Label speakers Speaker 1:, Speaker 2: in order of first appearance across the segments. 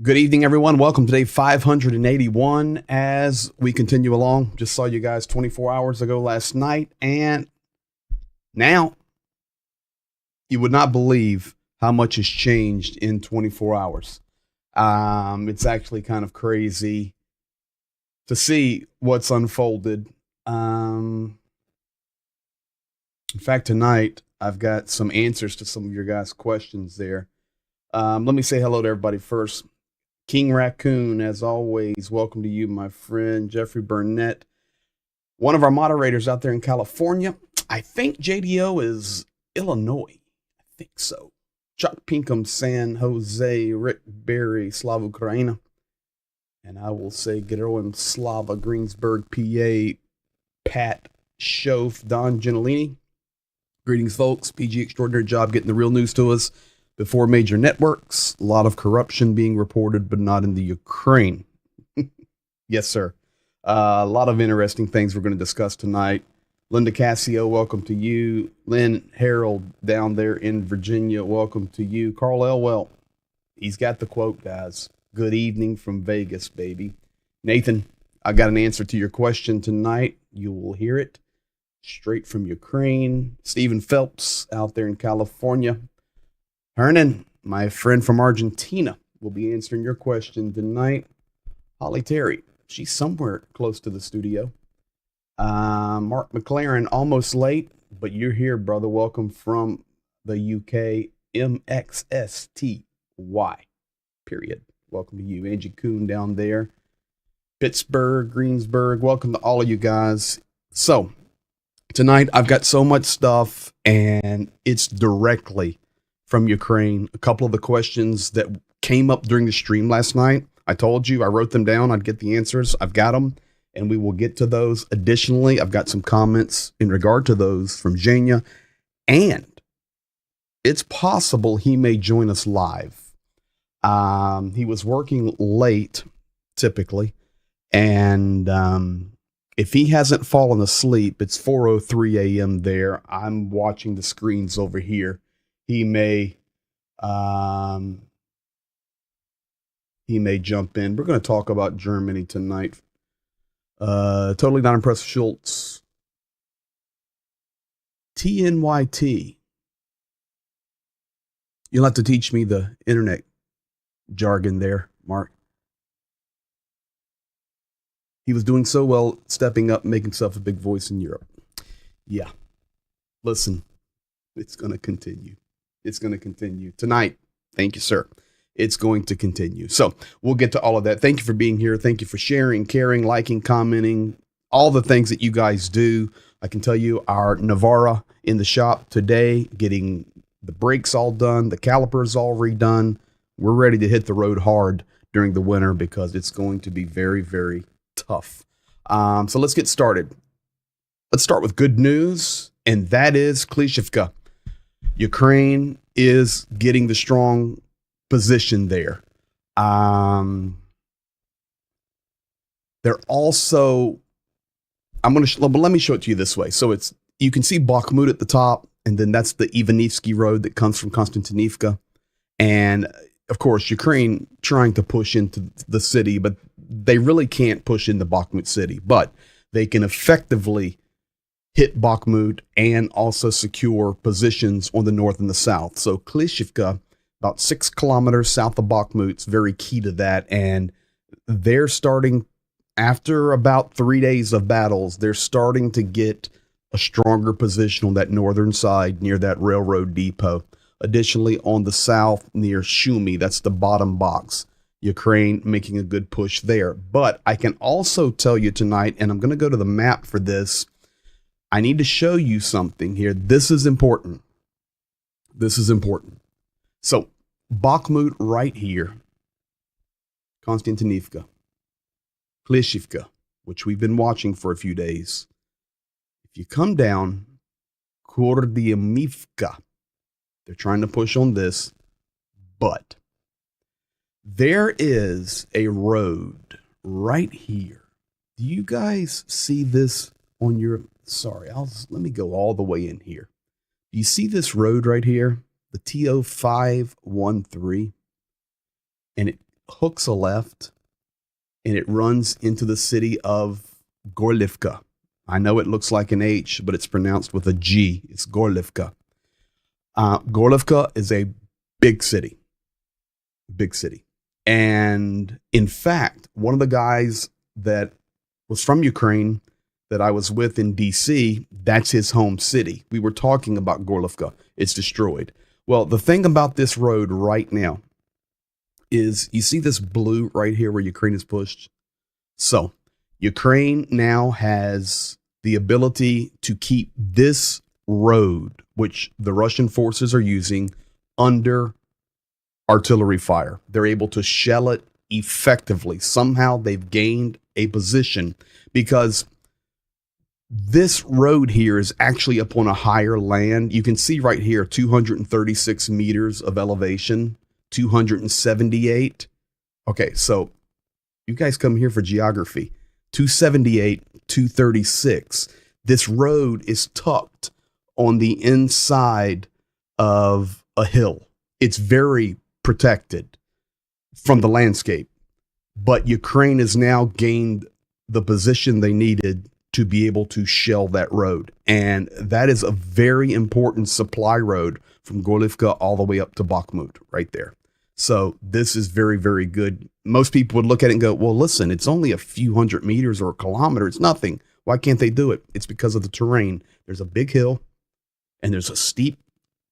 Speaker 1: Good evening, everyone. Welcome to day 581 as we continue along. Just saw you guys 24 hours ago last night, and now you would not believe how much has changed in 24 hours. It's actually kind of crazy to see what's unfolded. In fact, tonight I've got some answers to some of your guys' questions there. Let me say hello to everybody first. King Raccoon, as always, welcome to you, my friend. Jeffrey Burnett, one of our moderators out there in California. I think JDO is Illinois. I think so. Chuck Pinkham, San Jose, Rick Berry, Slava Ukraina. And I will say Gero Slava, Greensburg, PA, Pat Schoaf, Don Gentilini. Greetings, folks. PG, extraordinary job getting the real news to us before major networks. A lot of corruption being reported, but not in the Ukraine. Yes, sir. A lot of interesting things we're going to discuss tonight. Linda Cassio, welcome to you. Lynn Harold down there in Virginia, welcome to you. Carl Elwell, he's got the quote, guys. Good evening from Vegas, baby. Nathan, I got an answer to your question tonight. You will hear it straight from Ukraine. Stephen Phelps out there in California. Hernan, my friend from Argentina, will be answering your question tonight. Holly Terry, she's somewhere close to the studio. Mark McLaren, almost late, but you're here, brother. Welcome from the UK. MXSTY, period. Welcome to you. Angie Kuhn down there. Pittsburgh, Greensburg, welcome to all of you guys. So, tonight I've got so much stuff, and it's directly from Ukraine. A couple of the questions that came up during the stream last night, I told you, I wrote them down. I'd get the answers. I've got them, and we will get to those. Additionally, I've got some comments in regard to those from Zhenya, and it's possible he may join us live. He was working late, typically, and if he hasn't fallen asleep, it's 4:03 a.m. there. I'm watching the screens over here. He may jump in. We're going to talk about Germany tonight. Totally not impressed with Schultz. TNYT. You'll have to teach me the internet jargon there, Mark. He was doing so well, stepping up, making himself a big voice in Europe. Yeah. Listen, it's going to continue. It's going to continue tonight. Thank you, sir. It's going to continue. So we'll get to all of that. Thank you for being here. Thank you for sharing, caring, liking, commenting, all the things that you guys do. I can tell you our Navara in the shop today, getting the brakes all done, the calipers all redone. We're ready to hit the road hard during the winter because it's going to be very, very tough. So let's get started. Let's start with good news, and that is Klishivka. Ukraine is getting the strong position there. They're also, let me show it to you this way. So you can see Bakhmut at the top, and then that's the Ivanivsky road that comes from Konstantinivka. And of course, Ukraine trying to push into the city, but they really can't push into Bakhmut city, but they can effectively hit Bakhmut and also secure positions on the north and the south. So Klishivka, about 6 kilometers south of Bakhmut, is very key to that. And they're starting, after about 3 days of battles, they're starting to get a stronger position on that northern side near that railroad depot. Additionally, on the south near Shumi, that's the bottom box, Ukraine making a good push there. But I can also tell you tonight, and I'm going to go to the map for this, I need to show you something here. This is important. This is important. So, Bakhmut right here, Konstantinivka, Klishivka, which we've been watching for a few days. If you come down, Kurdyamivka, they're trying to push on this, but there is a road right here. Do you guys see this on your... Sorry, let me go all the way in here. Do you see this road right here? The TO513? And hooks a left and it runs into the city of Gorlivka. I know it looks like an H, but it's pronounced with a G. It's Gorlivka. Gorlivka is a big city. Big city. And in fact, one of the guys that was from Ukraine that I was with in DC, that's his home city. We were talking about Gorlivka. It's destroyed. Well, the thing about this road right now is you see this blue right here where Ukraine is pushed. So Ukraine now has the ability to keep this road, which the Russian forces are using, under artillery fire. They're able to shell it effectively. Somehow they've gained a position because this road here is actually up on a higher land. You can see right here, 236 meters of elevation, 278. Okay, so you guys come here for geography. 278, 236. This road is tucked on the inside of a hill. It's very protected from the landscape. But Ukraine has now gained the position they needed to be able to shell that road. And that is a very important supply road from Gorlivka all the way up to Bakhmut right there. So this is very, very good. Most people would look at it and go, well, listen, it's only a few hundred meters or a kilometer. It's nothing. Why can't they do it? It's because of the terrain. There's a big hill and there's a steep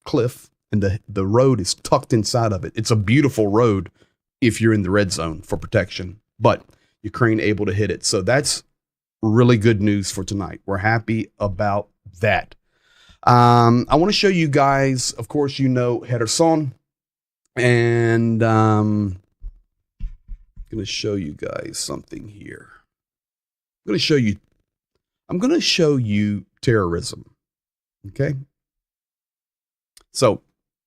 Speaker 1: cliff and the road is tucked inside of it. It's a beautiful road if you're in the red zone for protection, but Ukraine able to hit it. So that's really good news for tonight. We're happy about that. I want to show you guys, of course, you know, Kherson, and I'm going to show you guys something here. I'm going to show you terrorism. Okay. So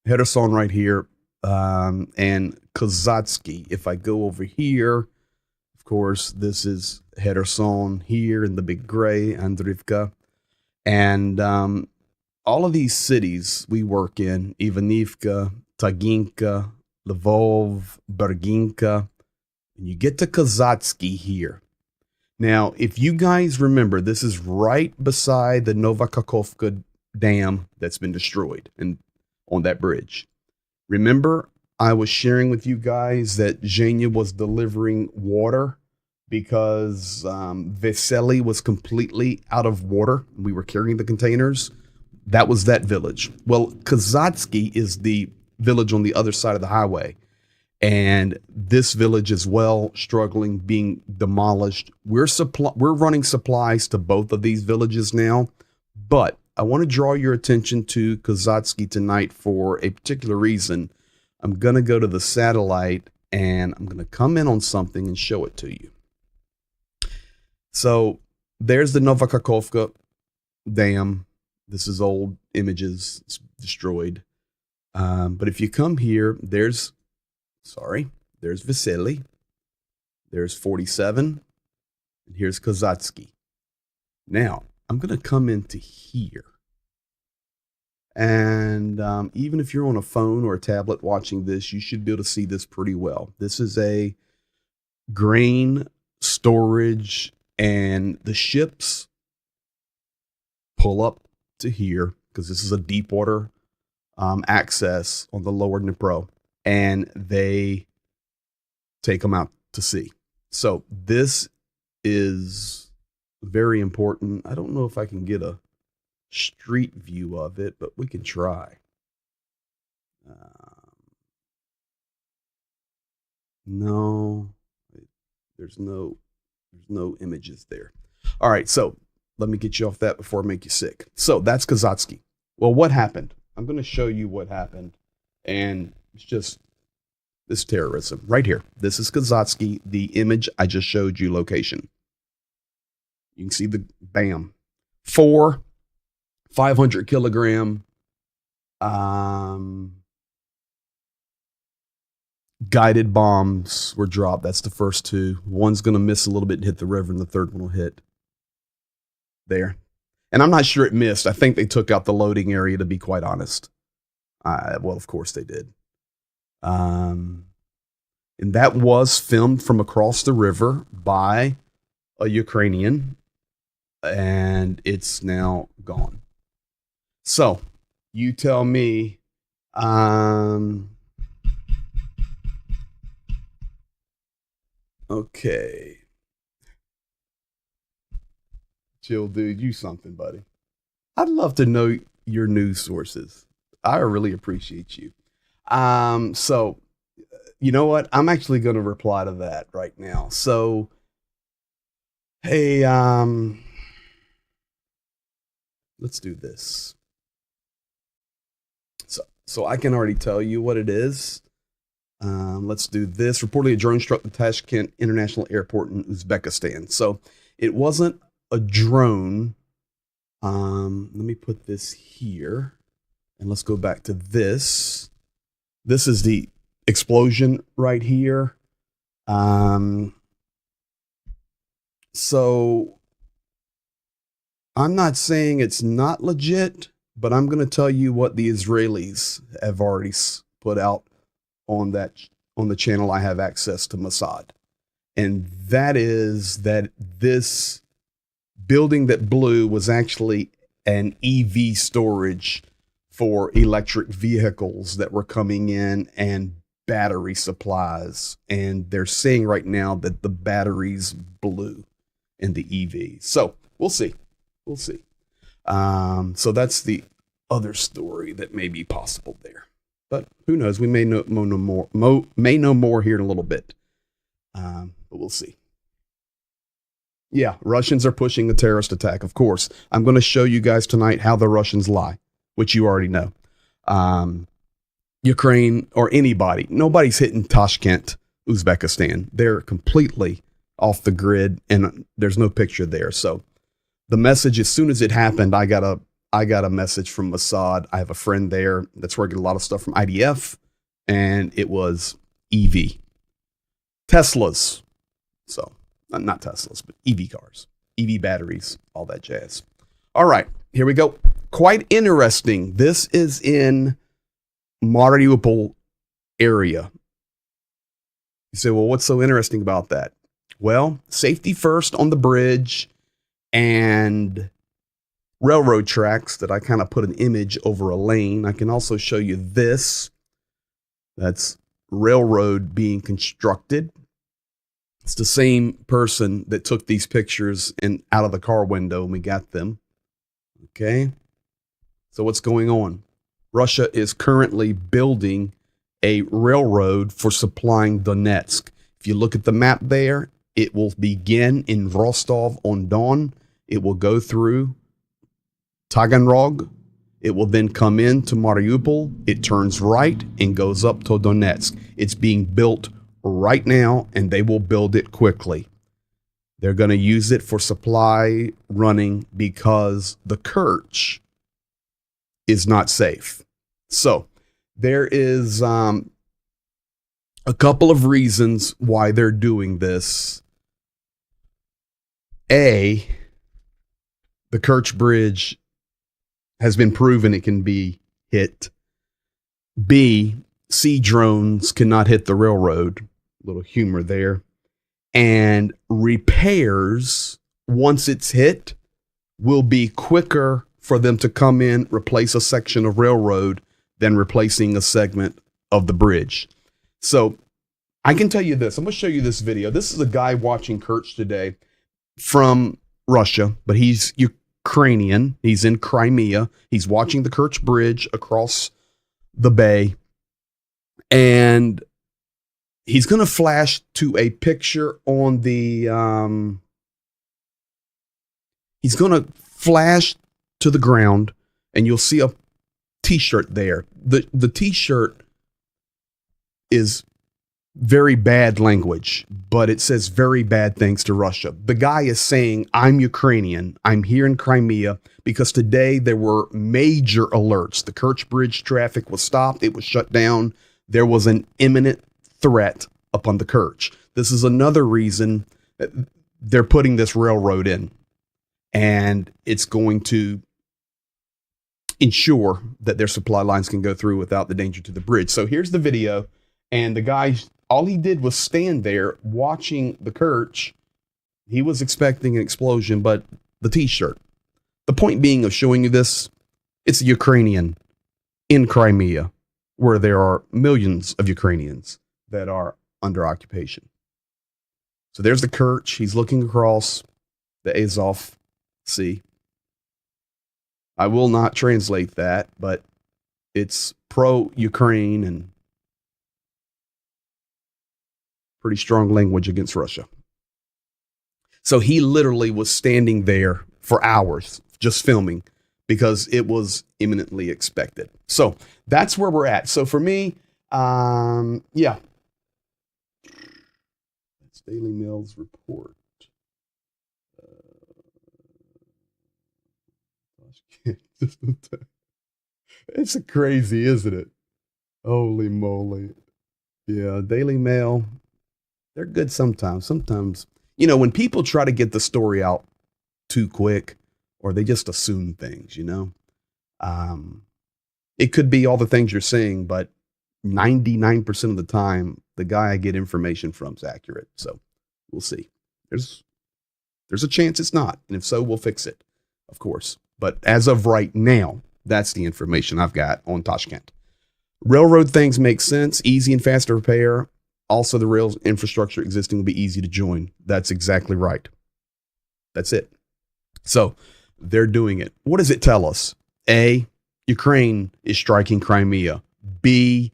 Speaker 1: Kherson right here, and Kazatsky. If I go over here, of course, this is Kherson here in the big gray, Andrivka. And all of these cities we work in, Ivanivka, Taginka, Lvov, Berginka, and you get to Kazatsky here. Now, if you guys remember, this is right beside the Novakhovka Dam that's been destroyed and on that bridge. Remember, I was sharing with you guys that Zhenya was delivering water because Vesely was completely out of water. We were carrying the containers. That was that village. Well, Kazatsky is the village on the other side of the highway. And this village as well, struggling, being demolished. We're running supplies to both of these villages now. But I want to draw your attention to Kazatsky tonight for a particular reason. I'm going to go to the satellite and I'm going to come in on something and show it to you. So there's the Novakhovka Dam. This is old images. It's destroyed. But if you come here, there's Vesely. There's 47. And here's Kazatsky. Now, I'm going to come into here. And even if you're on a phone or a tablet watching this, you should be able to see this pretty well. This is a grain storage, and the ships pull up to here because this is a deep water access on the lower Dnipro, and they take them out to sea. So this is very important. I don't know if I can get a street view of it, but we can try. No, there's no images there. All right, so let me get you off that before I make you sick. So that's Kazatsky. Well, what happened? I'm going to show you what happened, and it's just this terrorism right here. This is Kazatsky, the image I just showed you location. You can see the bam. 4 500 kilogram guided bombs were dropped. That's the first 2. One's going to miss a little bit and hit the river, and the third one will hit there. And I'm not sure it missed. I think they took out the loading area, to be quite honest. Well, of course they did. And that was filmed from across the river by a Ukrainian, and it's now gone. So you tell me, okay. Chill, dude, you something, buddy. I'd love to know your news sources. I really appreciate you. So you know what? I'm actually going to reply to that right now. So, hey, let's do this. So I can already tell you what it is. Let's do this. Reportedly, a drone struck the Tashkent International Airport in Uzbekistan. So it wasn't a drone. Let me put this here, and let's go back to this. This is the explosion right here. So I'm not saying it's not legit, but I'm going to tell you what the Israelis have already put out on the channel I have access to, Mossad. And that is that this building that blew was actually an EV storage for electric vehicles that were coming in and battery supplies. And they're saying right now that the batteries blew in the EV. So we'll see. We'll see. So that's the other story that may be possible there. But who knows? We may know more here in a little bit. But we'll see. Yeah, Russians are pushing a terrorist attack, of course. I'm going to show you guys tonight how the Russians lie, which you already know. Ukraine or anybody, nobody's hitting Tashkent, Uzbekistan. They're completely off the grid, and there's no picture there. So the message, as soon as it happened, I got a message from Mossad. I have a friend there that's where I get a lot of stuff from IDF, and it was EV. Teslas. So, not Teslas, but EV cars, EV batteries, all that jazz. All right, here we go. Quite interesting. This is in Mariupol area. You say, well, what's so interesting about that? Well, safety first on the bridge and railroad tracks that I kind of put an image over a lane. I can also show you this. That's railroad being constructed. It's the same person that took these pictures and out of the car window and we got them. Okay. So what's going on? Russia is currently building a railroad for supplying Donetsk. If you look at the map there, it will begin in Rostov-on-Don. It will go through Taganrog. It will then come into Mariupol. It turns right and goes up to Donetsk. It's being built right now, and they will build it quickly. They're going to use it for supply running because the Kerch is not safe. So there is a couple of reasons why they're doing this. A, the Kerch Bridge has been proven it can be hit. B, sea drones cannot hit the railroad. Little humor there. And repairs, once it's hit, will be quicker for them to come in, replace a section of railroad than replacing a segment of the bridge. So I can tell you this. I'm going to show you this video. This is a guy watching Kerch today from Russia, but he's Ukrainian. He's in Crimea. He's watching the Kerch Bridge across the bay. And he's going to flash to a picture on the, he's going to flash to the ground and you'll see a t-shirt there. The t-shirt is very bad language, but it says very bad things to Russia. The guy is saying, I'm Ukrainian. I'm here in Crimea because today there were major alerts. The Kerch Bridge traffic was stopped. It was shut down. There was an imminent threat upon the Kerch. This is another reason they're putting this railroad in, and it's going to ensure that their supply lines can go through without the danger to the bridge. So here's the video, and the guy All he did was stand there watching the Kerch. He was expecting an explosion, but the T-shirt. The point being of showing you this, it's a Ukrainian in Crimea, where there are millions of Ukrainians that are under occupation. So there's the Kerch. He's looking across the Azov Sea. I will not translate that, but it's pro-Ukraine and pretty strong language against Russia. So he literally was standing there for hours just filming because it was imminently expected. So that's where we're at. So for me, yeah. That's Daily Mail's report. It's crazy, isn't it? Holy moly. Yeah, Daily Mail, they're good sometimes. Sometimes, when people try to get the story out too quick or they just assume things, it could be all the things you're saying, but 99% of the time, the guy I get information from is accurate. So we'll see. There's a chance it's not. And if so, we'll fix it, of course. But as of right now, that's the information I've got on Tashkent. Railroad things make sense, easy and fast to repair. Also, the rail infrastructure existing will be easy to join. That's exactly right. That's it. So they're doing it. What does it tell us? A, Ukraine is striking Crimea. B,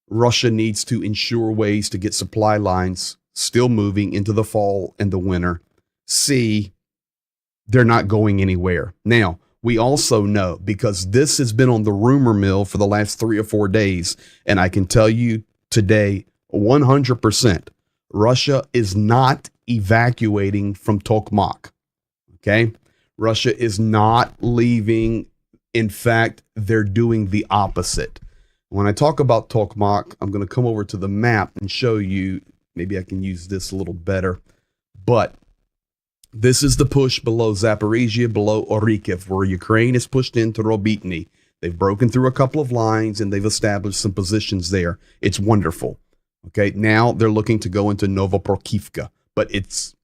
Speaker 1: Russia needs to ensure ways to get supply lines still moving into the fall and the winter. C, they're not going anywhere. Now, we also know, because this has been on the rumor mill for the last 3 or 4 days, and I can tell you today, 100%, Russia is not evacuating from Tokmak. Okay? Russia is not leaving. In fact, they're doing the opposite. When I talk about Tokmak, I'm going to come over to the map and show you. Maybe I can use this a little better. But this is the push below Zaporizhia, below Orikhiv, where Ukraine is pushed into Robitny. They've broken through a couple of lines and they've established some positions there. It's wonderful. Okay, now they're looking to go into Novoprokivka, but it's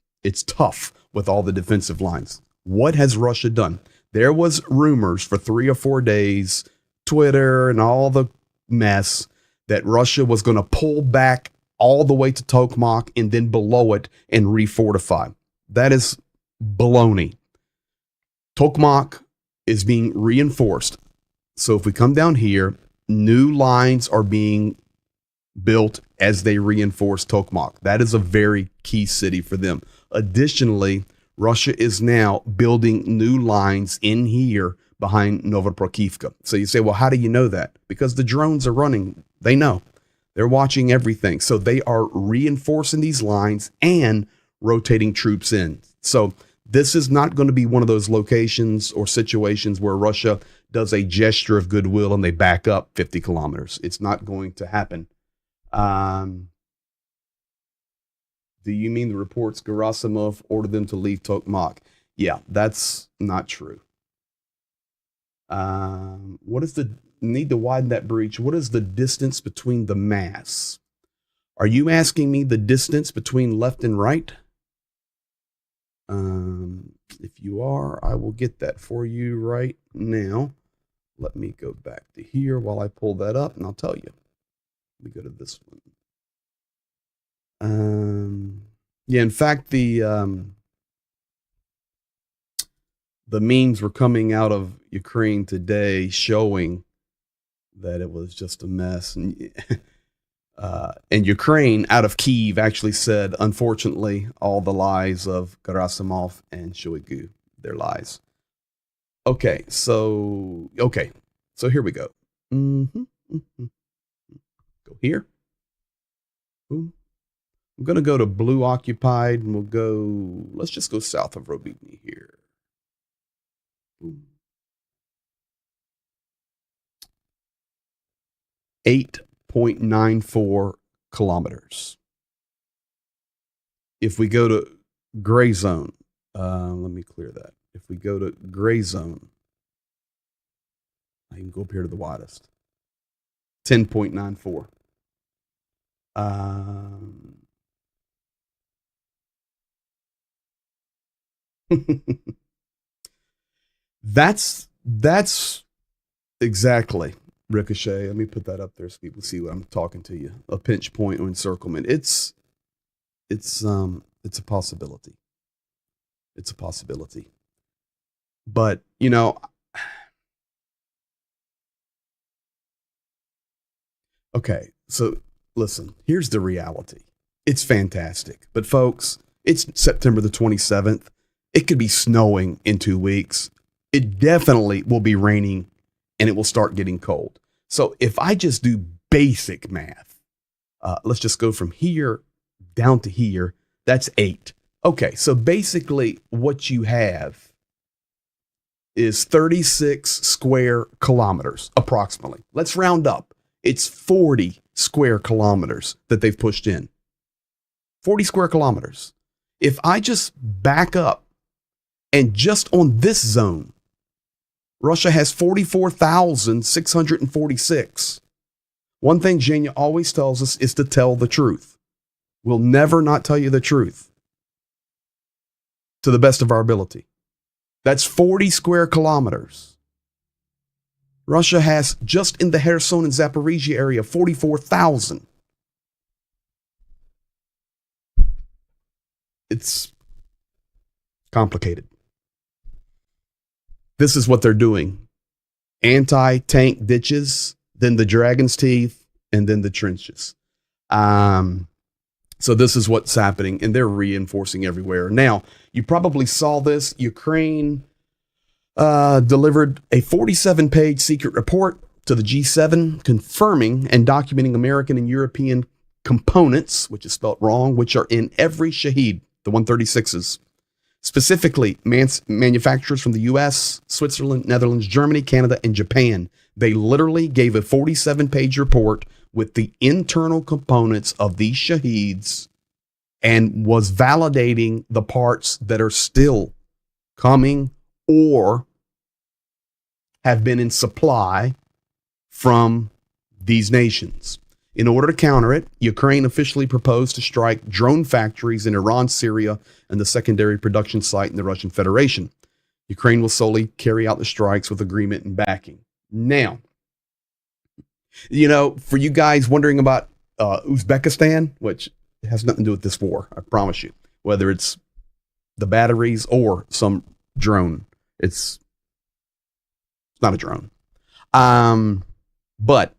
Speaker 1: tough with all the defensive lines. What has Russia done? There was rumors for 3 or 4 days, Twitter and all the mess, that Russia was going to pull back all the way to Tokmak and then below it and refortify. That is baloney. Tokmak is being reinforced. So if we come down here, new lines are being built as they reinforce Tokmak. That is a very key city for them. Additionally, Russia is now building new lines in here behind Novoprokivka. So you say, well, how do you know that? Because the drones are running. They know. They're watching everything. So they are reinforcing these lines and rotating troops in. So this is not going to be one of those locations or situations where Russia does a gesture of goodwill and they back up 50 kilometers. It's not going to happen. Do you mean the reports Gerasimov ordered them to leave Tokmak? Yeah, that's not true. What is the need to widen that breach? What is the distance between the mass? Are you asking me the distance between left and right? If you are, I will get that for you right now. Let me go back to here while I pull that up, and I'll tell you. Let me go to this one. Yeah, in fact, the memes were coming out of Ukraine today showing that it was just a mess. And Ukraine, out of Kyiv, actually said, unfortunately, all the lies of Gerasimov and Shoigu, they're lies. Okay, so here we go. Go here. Boom. I'm going to go to blue occupied, and we'll go, let's just go south of Robitny here. Boom. 8.94 kilometers. If we go to gray zone, let me clear that. If we go to gray zone, I can go up here to the widest. 10.94. Um, that's exactly Ricochet. Let me put that up there so people see what I'm talking to you. A pinch point or encirclement. It's a possibility. It's a possibility. But okay. So listen, here's the reality. It's fantastic. But folks, it's September the 27th. It could be snowing in 2 weeks. It definitely will be raining and it will start getting cold. So if I just do basic math, let's just go from here down to here. That's 8. Okay, so basically what you have is 36 square kilometers, approximately. Let's round up. It's 40 square kilometers that they've pushed in. 40 square kilometers. If I just back up and just on this zone, Russia has 44,646. One thing Zhenya always tells us is to tell the truth. We'll never not tell you the truth to the best of our ability. That's 40 square kilometers. Russia has just in the Kherson and Zaporizhia area 44,000. It's complicated. This is what they're doing. Anti-tank ditches, then the dragon's teeth, and then the trenches. So this is what's happening, and they're reinforcing everywhere. Now, you probably saw this. Ukraine delivered a 47-page secret report to the G7 confirming and documenting American and European components, which is spelled wrong, which are in every Shahed, the 136s. Specifically, manufacturers from the US, Switzerland, Netherlands, Germany, Canada, and Japan. They literally gave a 47-page report with the internal components of these Shaheds and was validating the parts that are still coming or have been in supply from these nations. In order to counter it, Ukraine officially proposed to strike drone factories in Iran, Syria, and the secondary production site in the Russian Federation. Ukraine will solely carry out the strikes with agreement and backing. Now, for you guys wondering about Uzbekistan, which has nothing to do with this war, I promise you, whether it's the batteries or some drone, it's not a drone. But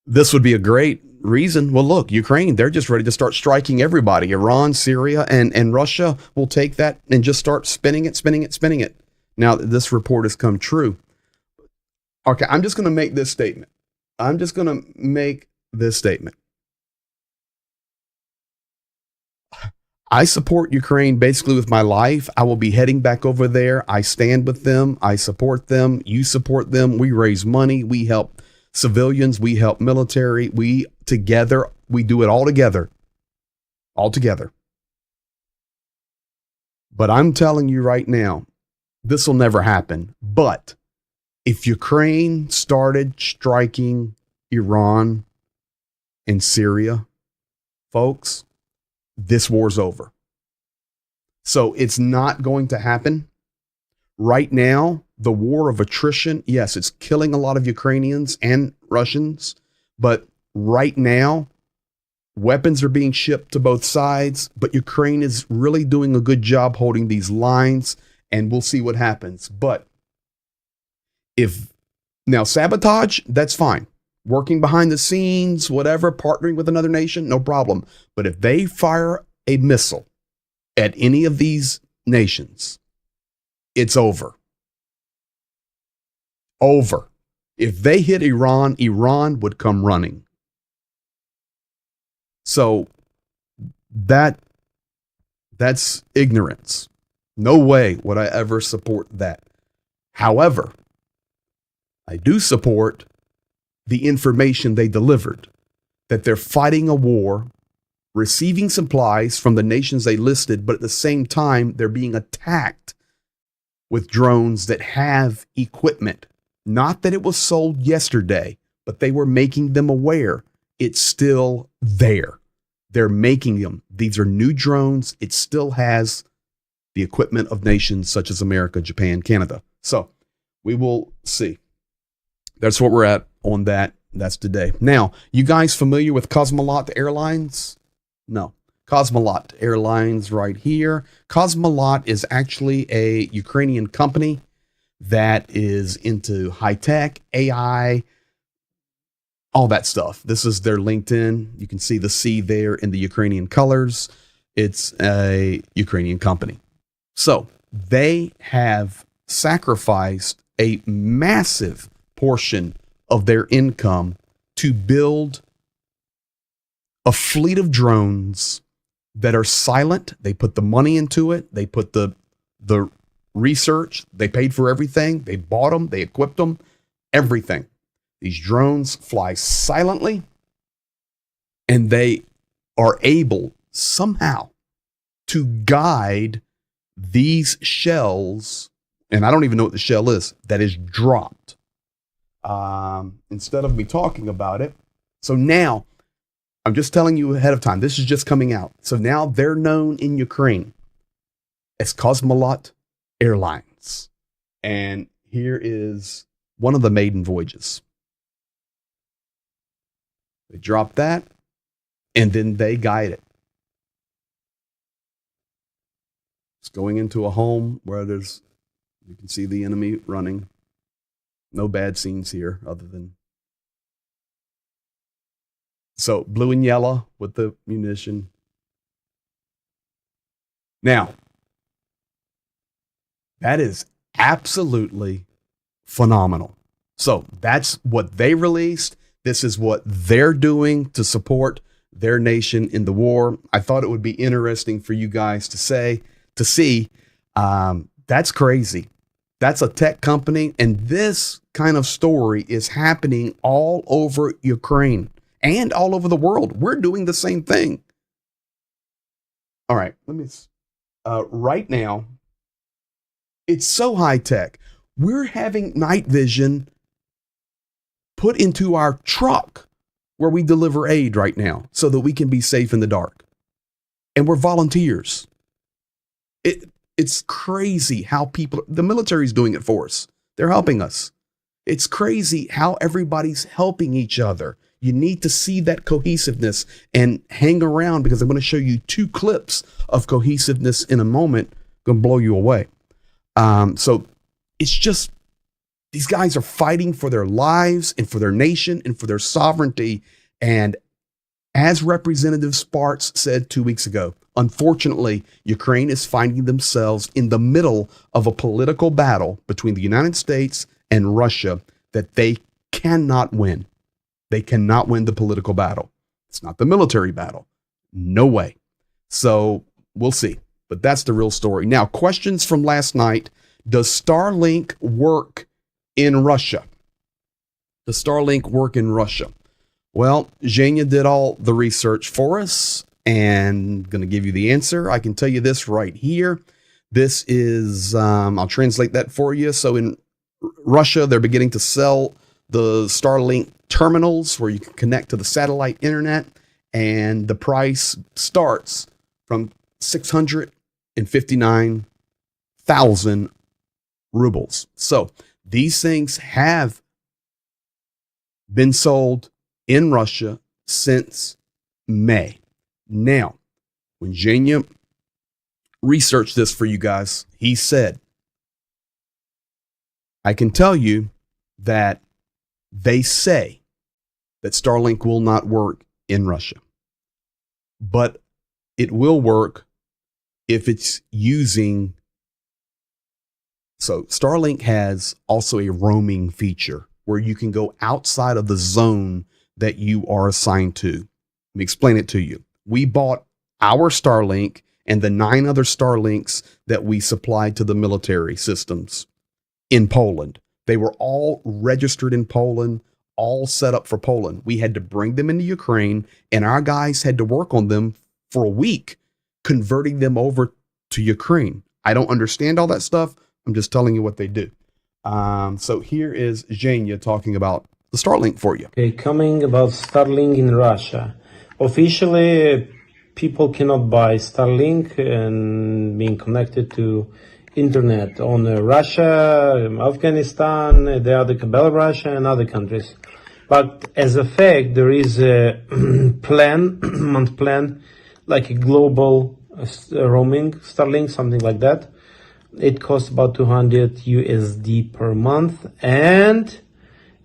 Speaker 1: this would be a great reason. Well, look, Ukraine, they're just ready to start striking everybody. Iran, Syria, and Russia will take that and just start spinning it. Now that this report has come true. Okay, I'm just going to make this statement. I support Ukraine basically with my life. I will be heading back over there. I stand with them. I support them. You support them. We raise money. We help civilians. We help military. We do it all together. All together. But I'm telling you right now, this will never happen. But if Ukraine started striking Iran and Syria, folks, this war's over. So it's not going to happen. Right now, the war of attrition, yes, it's killing a lot of Ukrainians and Russians, but right now, weapons are being shipped to both sides, but Ukraine is really doing a good job holding these lines, and we'll see what happens. But now sabotage, that's fine. Working behind the scenes, whatever, partnering with another nation, no problem. But if they fire a missile at any of these nations, it's over. Over. If they hit Iran, Iran would come running. So that's ignorance. No way would I ever support that. However, I do support the information they delivered, that they're fighting a war, receiving supplies from the nations they listed, but at the same time, they're being attacked with drones that have equipment. Not that it was sold yesterday, but they were making them aware. it's still there. They're making them. These are new drones. It still has the equipment of nations such as America, Japan, Canada. So we will see. That's what we're at on that. That's today. Now, you guys familiar with Cosmolot Airlines? No. Cosmolot Airlines right here. Cosmolot is actually a Ukrainian company that is into high tech, AI, all that stuff. This is their LinkedIn. You can see the C there in the Ukrainian colors. It's a Ukrainian company. So they have sacrificed a massive portion of their income to build a fleet of drones that are silent. They put the money into it. They put the research. They paid for everything. They bought them. They equipped them. Everything. These drones fly silently, and they are able somehow to guide these shells, and I don't even know what the shell is, that is dropped. Instead of me talking about it. So now, I'm just telling you ahead of time, this is just coming out. So now they're known in Ukraine as Cosmolot Airlines. And here is one of the maiden voyages. They drop that, and then they guide it. It's going into a home where you can see the enemy running. No bad scenes here other than. So blue and yellow with the munition. Now, that is absolutely phenomenal. So that's what they released. This is what they're doing to support their nation in the war. I thought it would be interesting for you guys to see. That's crazy. That's a tech company. And this kind of story is happening all over Ukraine and all over the world. We're doing the same thing. All right. Right now, it's so high tech. We're having night vision put into our truck where we deliver aid right now so that we can be safe in the dark. And we're volunteers. It's crazy how the military's doing it for us. They're helping us. It's crazy how everybody's helping each other. You need to see that cohesiveness and hang around because I'm going to show you 2 clips of cohesiveness in a moment. Going to blow you away. So it's just, these guys are fighting for their lives and for their nation and for their sovereignty. And as Representative Spartz said 2 weeks ago, unfortunately, Ukraine is finding themselves in the middle of a political battle between the United States and Russia that they cannot win. They cannot win the political battle. It's not the military battle. No way. So we'll see. But that's the real story. Now, questions from last night. Does Starlink work in Russia? Does Starlink work in Russia? Well, Zhenya did all the research for us and going to give you the answer. I can tell you this right here. This is, I'll translate that for you. So in Russia, they're beginning to sell the Starlink terminals where you can connect to the satellite internet, and the price starts from 659,000 rubles. So these things have been sold in Russia since May. Now, when Zhenya researched this for you guys, he said, I can tell you that they say that Starlink will not work in Russia, but it will work if it's using. So Starlink has also a roaming feature where you can go outside of the zone that you are assigned to. Let me explain it to you. We bought our Starlink and the 9 other Starlinks that we supplied to the military systems in Poland. They were all registered in Poland, all set up for Poland. We had to bring them into Ukraine, and our guys had to work on them for a week, converting them over to Ukraine. I don't understand all that stuff. I'm just telling you what they do. So here is Zhenya talking about the Starlink for you.
Speaker 2: Okay, coming about Starlink in Russia. Officially, people cannot buy Starlink and being connected to internet on Russia, Afghanistan, the other Belarus, and other countries. But as a fact, there is a plan, month plan, like a global roaming Starlink, something like that. It costs about 200 USD per month, and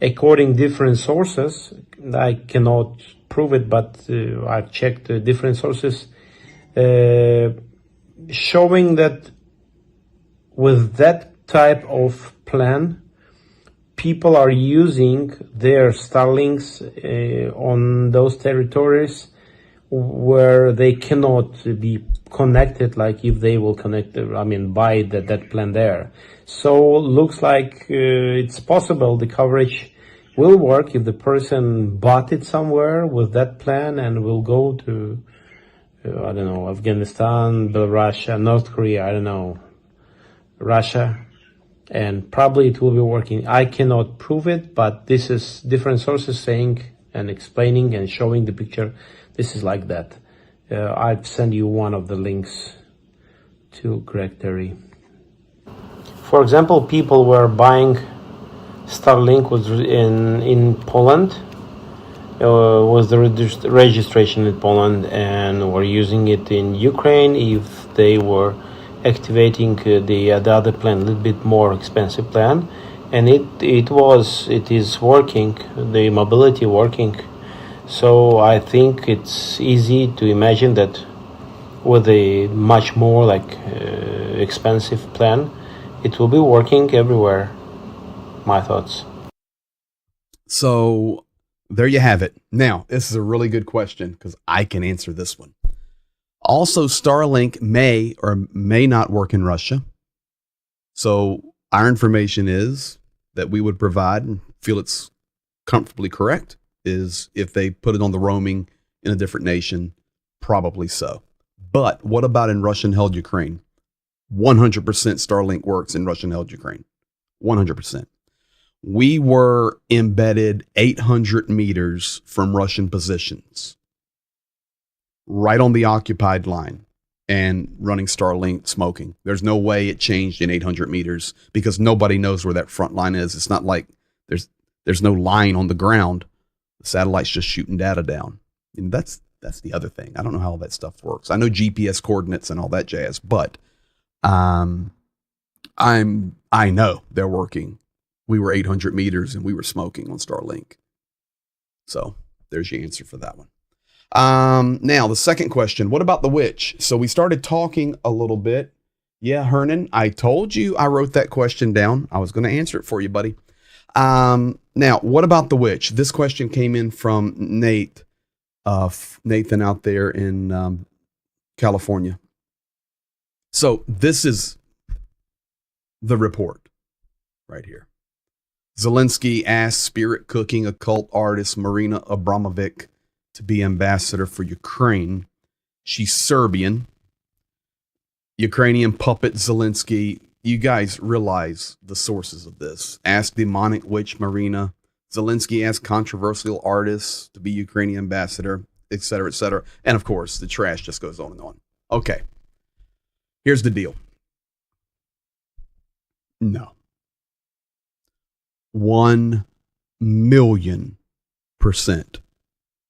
Speaker 2: according different sources, I cannot prove it, but I've checked different sources showing that with that type of plan, people are using their Starlinks on those territories where they cannot be connected, like if they will connect, buy that plan there. So looks like it's possible the coverage will work if the person bought it somewhere with that plan and will go to, Afghanistan, Belarus, North Korea, Russia, and probably it will be working. I cannot prove it, but this is different sources saying and explaining and showing the picture. This is like that. I've sent you one of the links to Greg Terry. For example, people were buying Starlink was in Poland. Was the registration in Poland, and were using it in Ukraine if they were activating the other plan, a little bit more expensive plan, and it is working, the mobility working. So I think it's easy to imagine that with a much more expensive plan, it will be working everywhere. My thoughts.
Speaker 1: So there you have it. Now, this is a really good question because I can answer this one. Also, Starlink may or may not work in Russia. So our information is that we would provide and feel it's comfortably correct is if they put it on the roaming in a different nation, probably so. But what about in Russian-held Ukraine? 100% Starlink works in Russian-held Ukraine. 100%. We were embedded 800 meters from Russian positions, right on the occupied line, and running Starlink smoking. There's no way it changed in 800 meters because nobody knows where that front line is. It's not like there's no line on the ground. The satellite's just shooting data down. And that's the other thing. I don't know how all that stuff works. I know GPS coordinates and all that jazz, but I know they're working. We were 800 meters and we were smoking on Starlink. So there's your answer for that one. Now, the second question, what about the witch? So we started talking a little bit. Yeah, Hernan, I told you I wrote that question down. I was going to answer it for you, buddy. Now, what about the witch? This question came in from Nathan out there in California. So this is the report right here. Zelensky asked spirit cooking occult artist Marina Abramovic to be ambassador for Ukraine. She's Serbian. Ukrainian puppet Zelensky. You guys realize the sources of this. Asked demonic witch Marina. Zelensky asked controversial artists to be Ukrainian ambassador, etc., etc. And of course, the trash just goes on and on. Okay. Here's the deal. No. 1,000,000%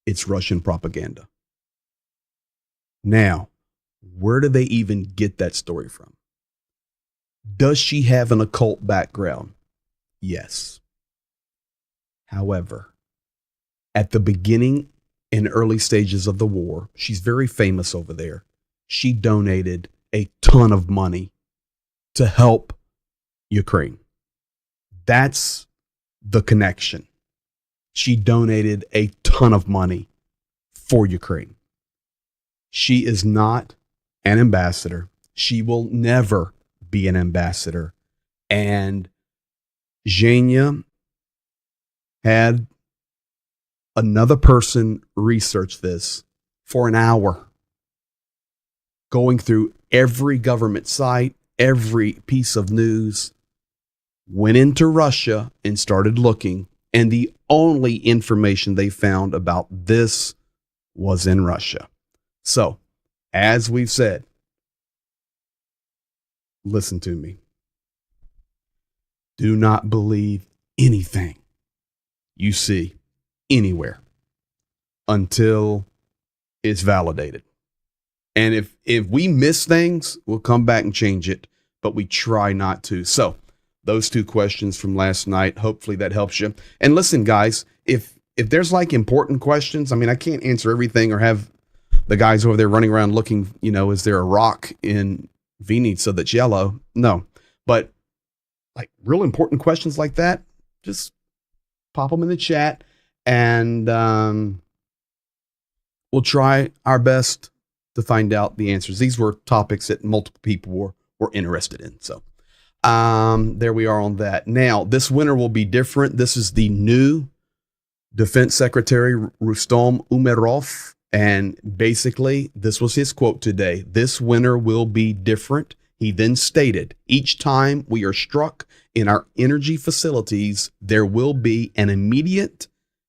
Speaker 1: it's Russian propaganda. Now, where do they even get that story from? Does she have an occult background? Yes. However, at the beginning and early stages of the war, she's very famous over there. She donated a ton of money to help Ukraine. That's the connection. She donated a ton of money for Ukraine. She is not an ambassador. She will never be an ambassador. And Zhenya had another person research this for an hour, going through every government site, every piece of news, went into Russia and started looking And the only information they found about this was in Russia. So, as we've said, listen to me. Do not believe anything you see anywhere until it's validated. And if we miss things, we'll come back and change it, but we try not to. So those two questions from last night, hopefully that helps you. And listen, guys, if there's like important questions, I mean, I can't answer everything or have the guys over there running around looking, is there a rock in Vinica that's yellow? No. But like real important questions like that, just pop them in the chat and we'll try our best to find out the answers. These were topics that multiple people were interested in. So there we are on that. Now, this winter will be different. This is the new Defense Secretary, Rustem Umerov. And basically, this was his quote today. This winter will be different. He then stated, each time we are struck in our energy facilities, there will be an immediate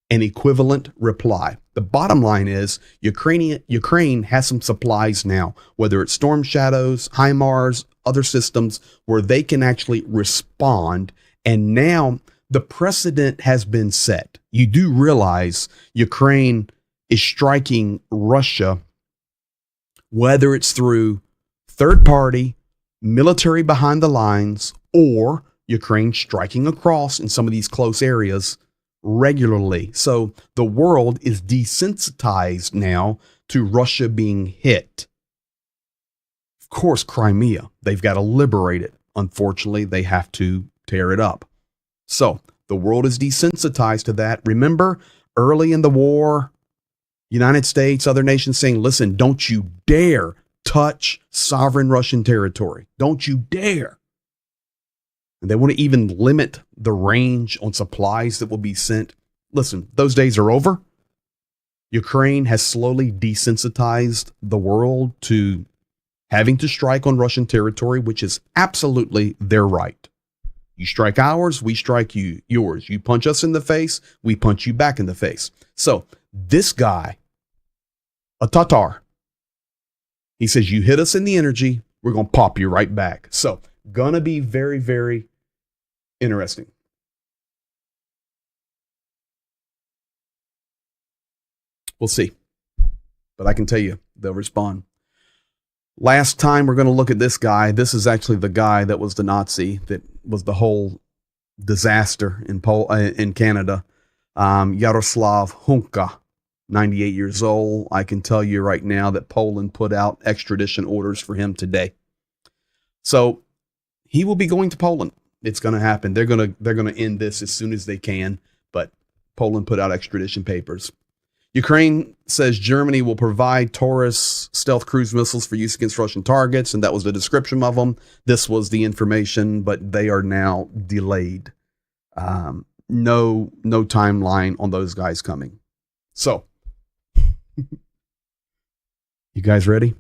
Speaker 1: and equivalent reply. The bottom line is Ukraine has some supplies now, whether it's Storm Shadows, HIMARS, other systems where they can actually respond. And now the precedent has been set. You do realize Ukraine is striking Russia, whether it's through third party, military behind the lines, or Ukraine striking across in some of these close areas regularly. So the world is desensitized now to Russia being hit. Of course, Crimea, they've got to liberate it. Unfortunately, they have to tear it up. So the world is desensitized to that. Remember, early in the war, United States, other nations saying, listen, don't you dare touch sovereign Russian territory. Don't you dare. And they want to even limit the range on supplies that will be sent. Listen, those days are over. Ukraine has slowly desensitized the world to having to strike on Russian territory, which is absolutely their right. You strike ours, we strike yours. You punch us in the face, we punch you back in the face. So this guy, a Tatar, he says, you hit us in the energy, we're going to pop you right back. So gonna be very, very interesting. We'll see. But I can tell you, they'll respond. Last time we're going to look at this guy. This is actually the guy that was the Nazi that was the whole disaster in Canada. Yaroslav Hunka, 98 years old. I can tell you right now that Poland put out extradition orders for him today. So he will be going to Poland. It's going to happen. They're going to end this as soon as they can. But Poland put out extradition papers. Ukraine says Germany will provide Taurus stealth cruise missiles for use against Russian targets, and that was the description of them. This was the information, but they are now delayed. No timeline on those guys coming. So, you guys ready?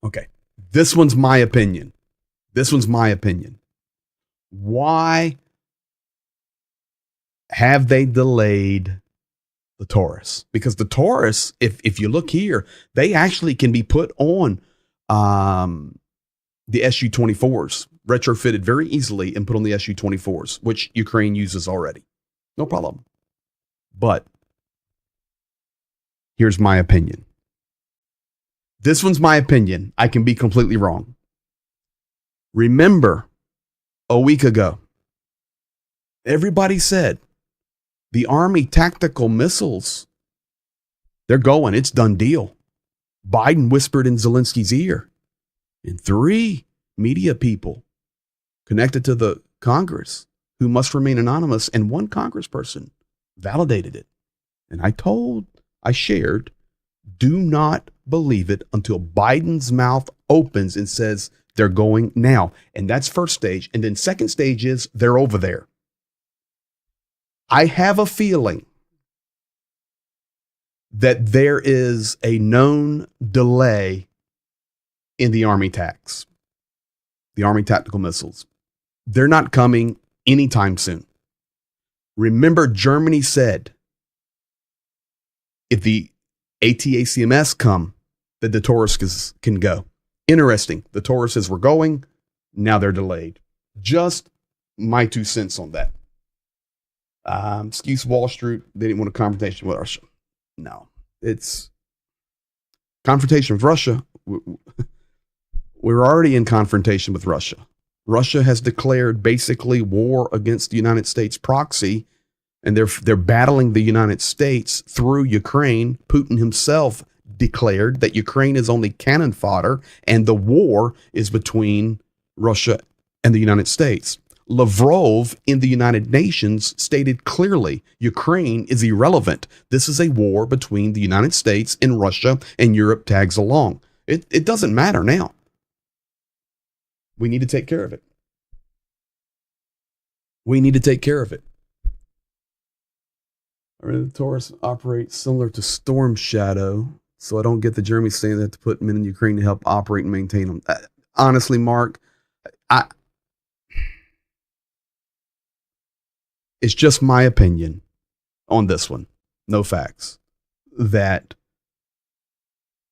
Speaker 1: Okay. This one's my opinion. Why have they delayed the Taurus? Because the Taurus, if you look here, they actually can be put on the Su-24s, retrofitted very easily and put on the Su-24s, which Ukraine uses already. No problem. But here's my opinion. This one's my opinion. I can be completely wrong. Remember, a week ago, everybody said the Army tactical missiles, they're going. It's done deal. Biden whispered in Zelensky's ear, and 3 media people connected to the Congress who must remain anonymous, and 1 congressperson validated it. And I shared, do not believe it until Biden's mouth opens and says they're going now. And that's first stage. And then second stage is they're over there. I have a feeling that there is a known delay in the Army TACs, the Army tactical missiles. They're not coming anytime soon. Remember, Germany said if the ATACMS come, that the Tauruses can go. Interesting. The Tauruses were going. Now they're delayed. Just my 2 cents on that. Excuse Wall Street. They didn't want a confrontation with Russia. No, it's confrontation with Russia. We're already in confrontation with Russia. Russia has declared basically war against the United States proxy, and they're battling the United States through Ukraine. Putin himself declared that Ukraine is only cannon fodder, and the war is between Russia and the United States. Lavrov in the United Nations stated clearly, Ukraine is irrelevant. This is a war between the United States and Russia, and Europe tags along. It doesn't matter now. We need to take care of it. We need to take care of it. The Taurus operates similar to Storm Shadow, so I don't get the Germany saying that to put men in Ukraine to help operate and maintain them. Honestly, Mark, it's just my opinion on this one, no facts, that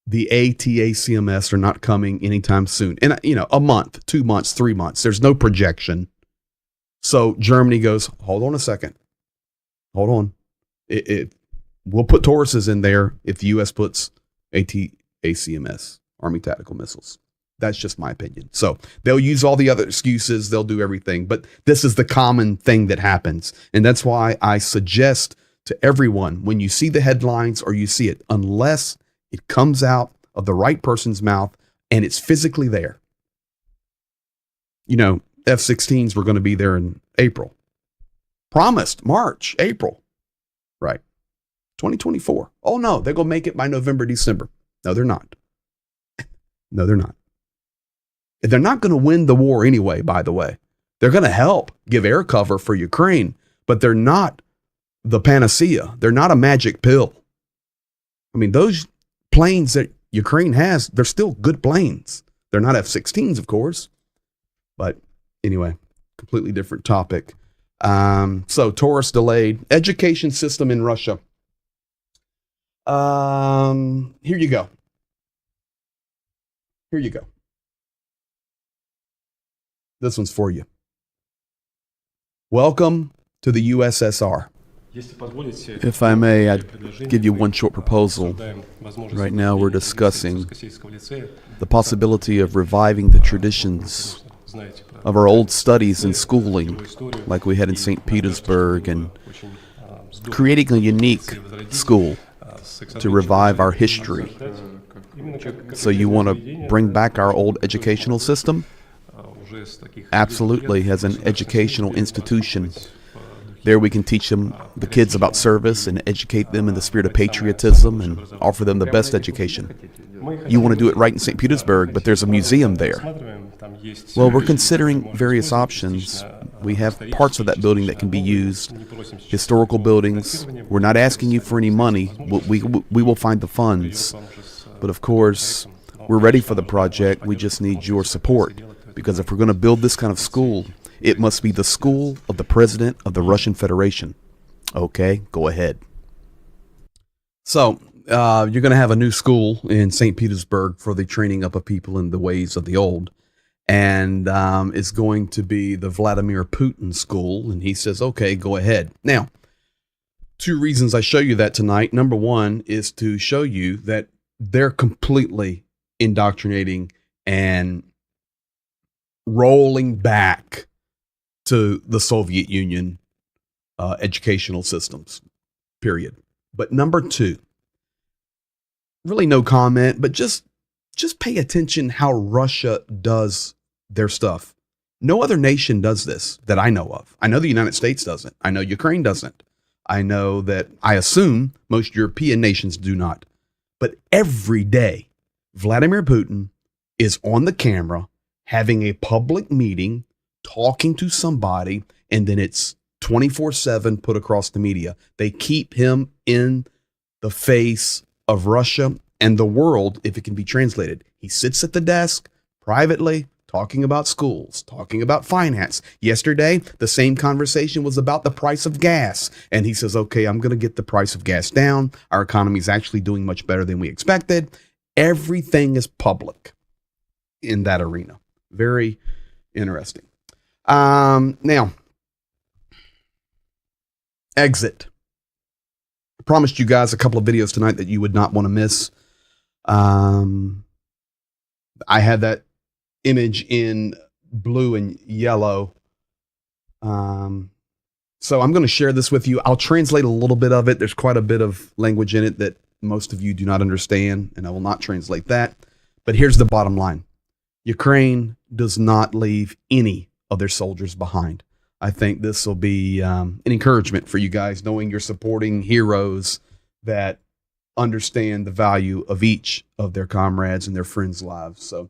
Speaker 1: the ATACMS are not coming anytime soon. And, a month, 2 months, 3 months, there's no projection. So Germany goes, hold on a second. Hold on. We'll put Tauruses in there if the U.S. puts ATACMS, Army Tactical Missiles. That's just my opinion. So they'll use all the other excuses. They'll do everything. But this is the common thing that happens. And that's why I suggest to everyone, when you see the headlines or you see it, unless it comes out of the right person's mouth and it's physically there. F-16s were going to be there in April. Promised March, April. Right. 2024. Oh, no, they're going to make it by November, December. No, they're not. No, they're not. They're not going to win the war anyway, by the way. They're going to help give air cover for Ukraine, but they're not the panacea. They're not a magic pill. I mean, those planes that Ukraine has, they're still good planes. They're not F-16s, of course. But anyway, completely different topic. So Taurus delayed. Education system in Russia. Here you go. Here you go. This one's for you. Welcome to the USSR. If I may, I'd give you one short proposal. Right now we're discussing the possibility of reviving the traditions of our old studies and schooling, like we had in St. Petersburg, and creating a unique school to revive our history. So you want to bring back our old educational system? Absolutely, as an educational institution. There we can teach the kids about service and educate them in the spirit of patriotism and offer them the best education. You want to do it right in St. Petersburg, but there's a museum there. Well, we're considering various options. We have parts of that building that can be used, historical buildings. We're not asking you for any money. We will find the funds. But of course, we're ready for the project. We just need your support, because if we're going to build this kind of school, it must be the school of the president of the Russian Federation. Okay, go ahead. So, you're going to have a new school in St. Petersburg for the training up of people in the ways of the old. And it's going to be the Vladimir Putin school. And he says, okay, go ahead. Now, 2 reasons I show you that tonight. Number 1 is to show you that they're completely indoctrinating and rolling back to the Soviet Union educational systems, period. But number 2, really no comment, but just pay attention how Russia does their stuff. No other nation does this that I know of. I know the United States doesn't. I know Ukraine doesn't. I know that I assume most European nations do not. But every day, Vladimir Putin is on the camera having a public meeting, talking to somebody, and then it's 24/7 put across the media. They keep him in the face of Russia and the world, if it can be translated. He sits at the desk privately, talking about schools, talking about finance. Yesterday, the same conversation was about the price of gas. And he says, okay, I'm going to get the price of gas down. Our economy is actually doing much better than we expected. Everything is public in that arena. Very interesting. Now, exit. I promised you guys a couple of videos tonight that you would not want to miss. I had that image in blue and yellow. So I'm going to share this with you. I'll translate a little bit of it. There's quite a bit of language in it that most of you do not understand, and I will not translate that. But here's the bottom line. Ukraine does not leave any of their soldiers behind. I think this will be an encouragement for you guys, knowing you're supporting heroes that understand the value of each of their comrades and their friends' lives. So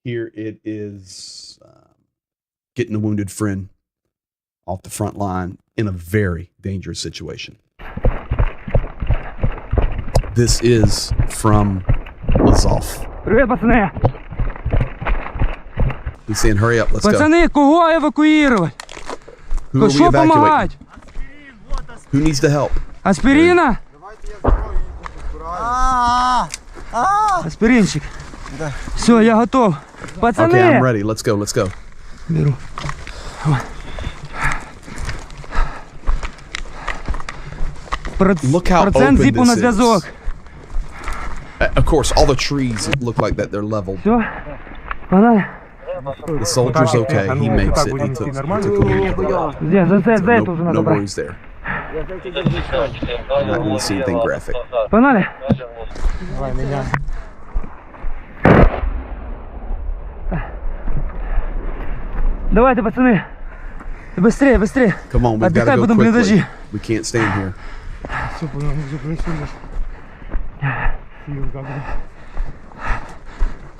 Speaker 1: here it is, getting a wounded friend off the front line in a very dangerous situation. This is from Azov.
Speaker 3: Привет, пацаны!
Speaker 1: He's saying, hurry up, let's go.
Speaker 3: Пацаны, кого эвакуировать?
Speaker 1: Who are we
Speaker 3: Что
Speaker 1: evacuating?
Speaker 3: помогать?
Speaker 1: Who needs the help?
Speaker 3: Аспирина? Аспиринчик. Все, я готов. Пацаны!
Speaker 1: Okay, I'm ready. Let's go, let's go.
Speaker 3: Беру.
Speaker 1: Look how
Speaker 3: Процент
Speaker 1: open
Speaker 3: зипу на
Speaker 1: this is.
Speaker 3: зв'язок.
Speaker 1: Of course, all the trees look like that they're leveled.
Speaker 3: Все, погнали.
Speaker 1: The soldier's okay. He makes it. He took a little bit.
Speaker 3: Здесь, за это уже
Speaker 1: No
Speaker 3: надо брать.
Speaker 1: worries there. I'm not going to see anything graphic.
Speaker 3: Погнали. Давайте, пацаны. Быстрее, быстрее.
Speaker 1: Come on, we've got to
Speaker 3: Отдыхай,
Speaker 1: go
Speaker 3: будем
Speaker 1: quickly.
Speaker 3: блиндажи.
Speaker 1: We can't stand here.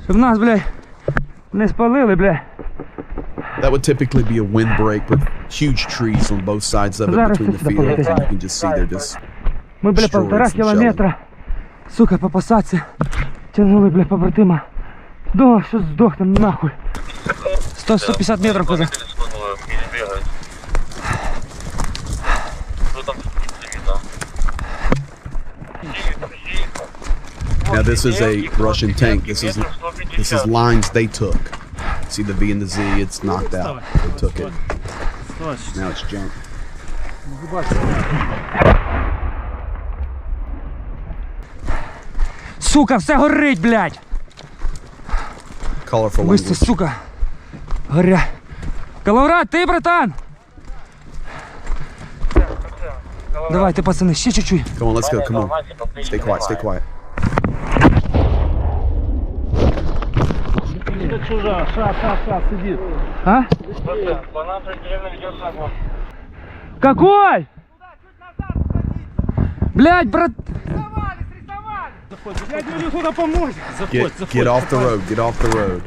Speaker 3: Щоб нас, блядь, не спалили, блядь.
Speaker 1: That would typically be a windbreak with huge trees on both sides of it between the fields, and you can just see they're just
Speaker 3: Ми, бля,
Speaker 1: destroyed
Speaker 3: 1,5
Speaker 1: some
Speaker 3: кілометра. Сука, по посадці. Тянули, бля, побратима. Думав, що здохнем нахуй. 100-150 метрів, коза.
Speaker 1: Now this is a Russian tank. This is lines they took. See the V and the Z, it's knocked out. They took it. Now it's junk.
Speaker 3: Сука, все горить, блядь.
Speaker 1: Colorful
Speaker 3: Быстро,
Speaker 1: language.
Speaker 3: сука. Горя. Калаврат, ти, братан? Давайте, пацани, ще чуть-чуть.
Speaker 1: Come on, let's go. Come on. Stay quiet. Stay quiet.
Speaker 3: А? Какой? Блядь, брат...
Speaker 1: Get off the road. Get off the road.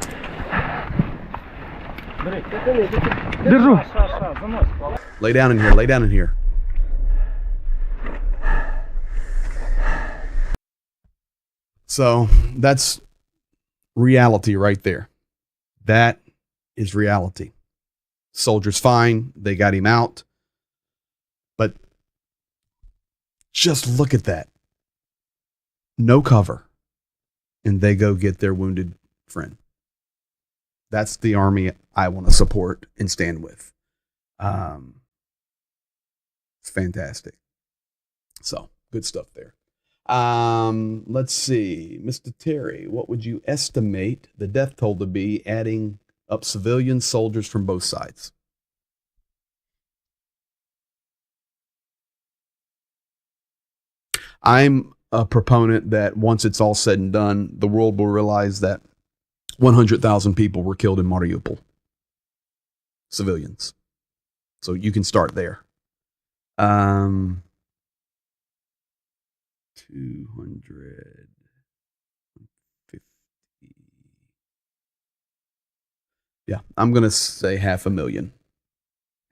Speaker 3: Держу.
Speaker 1: Lay down in here. Lay down in here. So that's reality right there. That is reality. Soldier's fine. They got him out. But just look at that. No cover. And they go get their wounded friend. That's the army I want to support and stand with. It's fantastic. So, good stuff there. Let's see. Mr. Terry, what would you estimate the death toll to be, adding up civilian soldiers from both sides? I'm a proponent that once it's all said and done, the world will realize that 100,000 people were killed in Mariupol. Civilians. So you can start there. 250. Yeah, I'm going to say 500,000.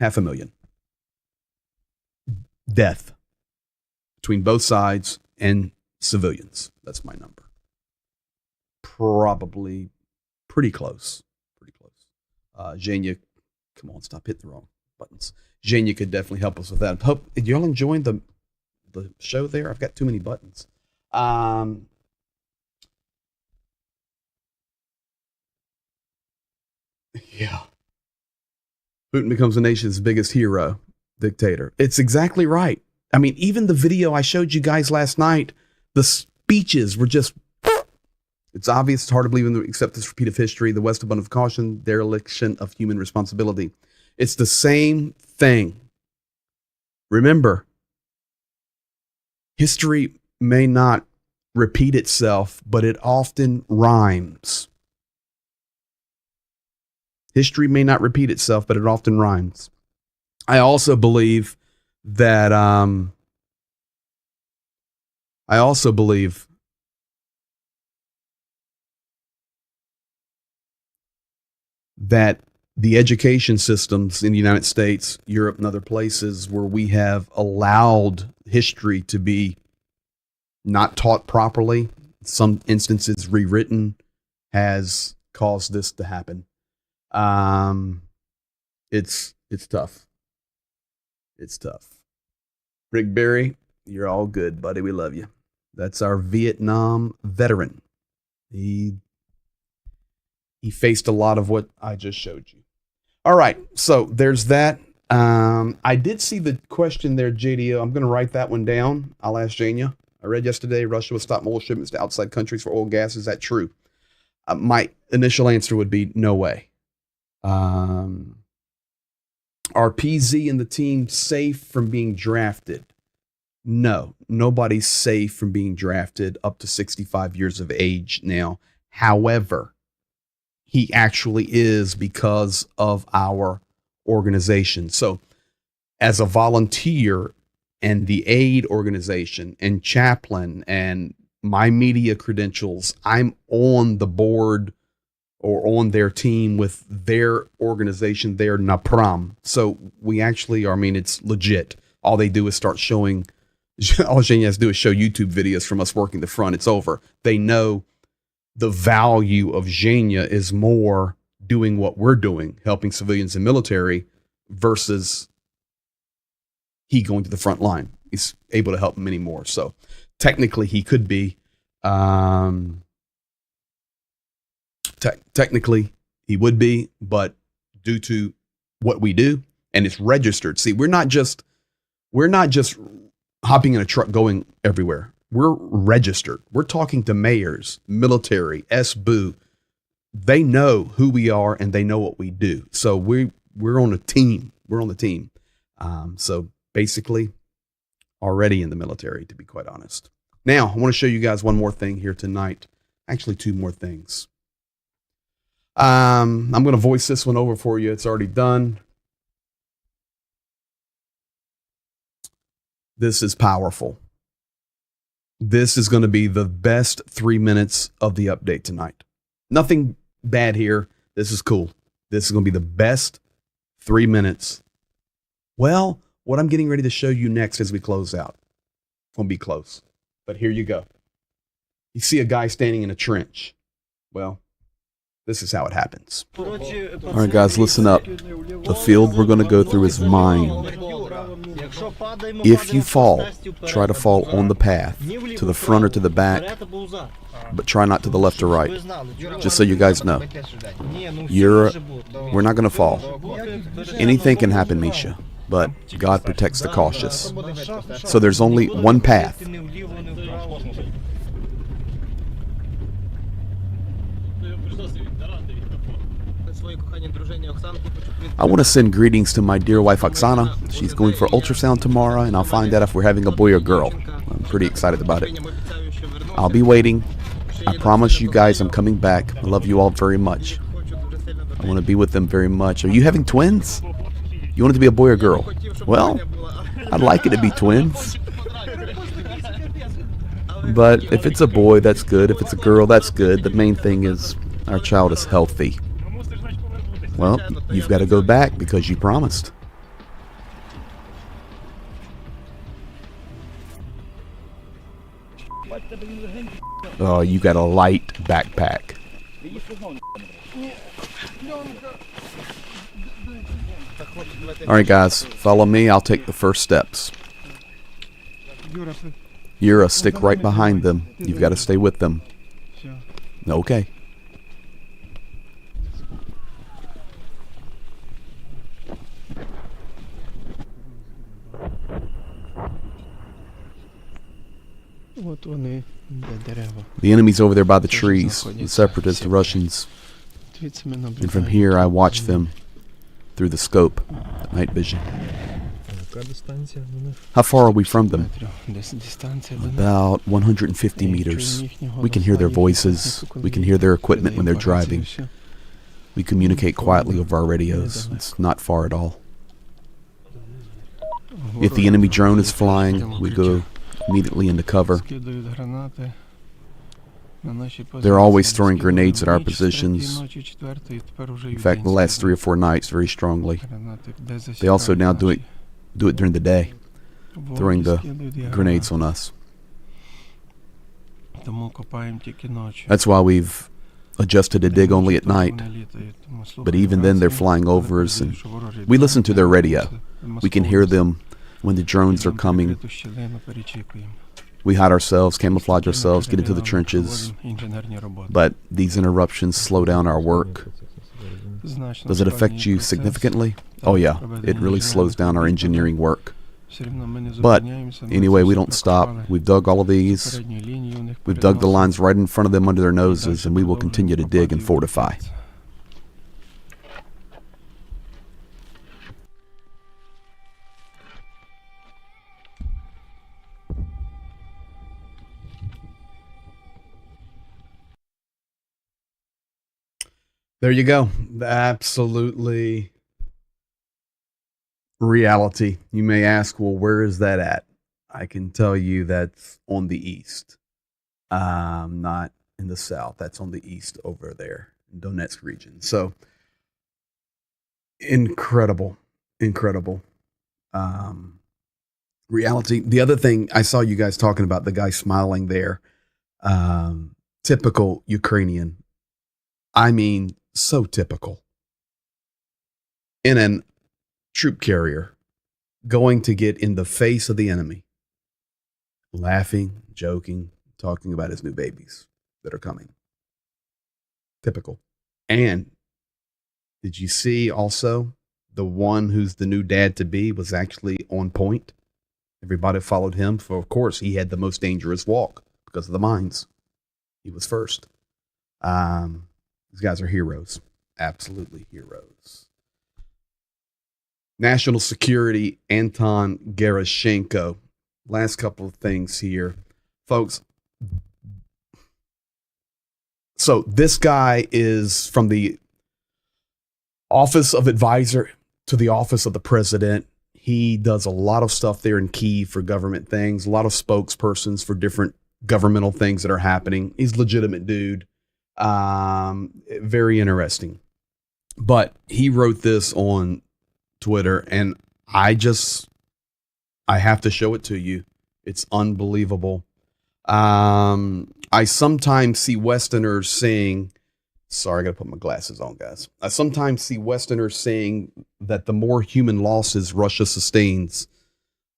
Speaker 1: 500,000. Death between both sides and civilians. That's my number. Probably pretty close. Pretty close. Zhenya, come on, stop hitting the wrong buttons. Zhenya could definitely help us with that. Hope y'all enjoying the show there. I've got too many buttons. Yeah. Putin becomes the nation's biggest hero, dictator. It's exactly right. I mean, even the video I showed you guys last night, the speeches were just, it's obvious, it's hard to believe except this repeat of history, the West abundant of caution, dereliction of human responsibility. It's the same thing. Remember, history may not repeat itself, but it often rhymes. History may not repeat itself, but it often rhymes. I also believe that that the education systems in the United States, Europe, and other places where we have allowed history to be not taught properly, some instances rewritten, has caused this to happen. It's tough. It's tough. Rick Barry, you're all good, buddy. We love you. That's our Vietnam veteran. He faced a lot of what I just showed you. All right, so there's that. I did see the question there, JDO. I'm going to write that one down. I'll ask Jania. I read yesterday Russia will stop oil shipments to outside countries for oil gas. Is that true? My initial answer would be no way. Are PZ and the team safe from being drafted? No, nobody's safe from being drafted up to 65 years of age now. However, he actually is because of our organization. So as a volunteer and the aid organization and chaplain and my media credentials, I'm on the board or on their team with their organization, their NAPRAM. So we actually are, I mean, it's legit. All they do is start showing, all Shane has to do is show YouTube videos from us working the front. It's over. They know the value of Zhenya is more doing what we're doing, helping civilians and military, versus he going to the front line. He's able to help many more. So technically he could be, technically he would be, but due to what we do, and it's registered. See, we're not just hopping in a truck going everywhere. We're registered. We're talking to mayors, military, SBU. They know who we are and they know what we do. So we're on a team. We're on the team. So basically already in the military, to be quite honest. Now, I want to show you guys one more thing here tonight. Actually, two more things. I'm going to voice this one over for you. It's already done. This is powerful. This is going to be the best 3 minutes of the update tonight. Nothing bad here. This is cool. This is going to be the best 3 minutes. Well, what I'm getting ready to show you next as we close out. It's going to be close. But here you go. You see a guy standing in a trench. Well, this is how it happens. All right, guys, listen up. The field we're going to go through is mined. If you fall, try to fall on the path, to the front or to the back, but try not to the left or right. Just so you guys know. We're not going to fall. Anything can happen, Misha, but God protects the cautious. So there's only one path. I want to send greetings to my dear wife Oksana. She's going for ultrasound tomorrow, and I'll find out if we're having a boy or girl. I'm pretty excited about it. I'll be waiting. I promise you guys I'm coming back. I love you all very much. I want to be with them very much. Are you having twins? You want it to be a boy or girl? Well, I'd like it to be twins. But if it's a boy, that's good. If it's a girl, that's good. The main thing is our child is healthy. Well, you've got to go back because you promised. Oh, you got a light backpack. All right, guys, follow me. I'll take the first steps. You're a stick right behind them. You've got to stay with them. Okay. The enemy's over there by the trees, the separatists, the Russians. And from here, I watch them through the scope, the night vision. How far are we from them? About 150 meters. We can hear their voices. We can hear their equipment when they're driving. We communicate quietly over our radios. It's not far at all. If the enemy drone is flying, we go immediately into cover. They're always throwing grenades at our positions. In fact, the last 3 or 4 nights, very strongly. They also now do it during the day, throwing the grenades on us. That's why we've adjusted to dig only at night. But even then, they're flying over us, and we listen to their radio. We can hear them when the drones are coming. We hide ourselves, camouflage ourselves, get into the trenches. But these interruptions slow down our work. Does it affect you significantly? Oh yeah, it really slows down our engineering work. But anyway, we don't stop. We've dug all of these. We've dug the lines right in front of them under their noses, and we will continue to dig and fortify. There you go. Absolutely reality. You may ask, well, where is that at? I can tell you that's on the east. Not in the south. That's on the east over there in Donetsk region. So incredible. Reality. The other thing I saw you guys talking about, the guy smiling there. Typical Ukrainian. I mean, so typical. In a troop carrier, going to get in the face of the enemy, laughing, joking, talking about his new babies that are coming. Typical. And did you see also the one who's the new dad to be was actually on point? Everybody followed him. For, of course, he had the most dangerous walk because of the mines. He was first. These guys are heroes. Absolutely heroes. National Security, Anton Gerashenko. Last couple of things here. Folks, so this guy is from the Office of Advisor to the Office of the President. He does a lot of stuff there in Kyiv for government things, a lot of spokespersons for different governmental things that are happening. He's a legitimate dude. Very interesting. But he wrote this on Twitter, and I have to show it to you. It's unbelievable. I sometimes see Westerners saying, sorry, I got to put my glasses on, guys. I sometimes see Westerners saying that the more human losses Russia sustains,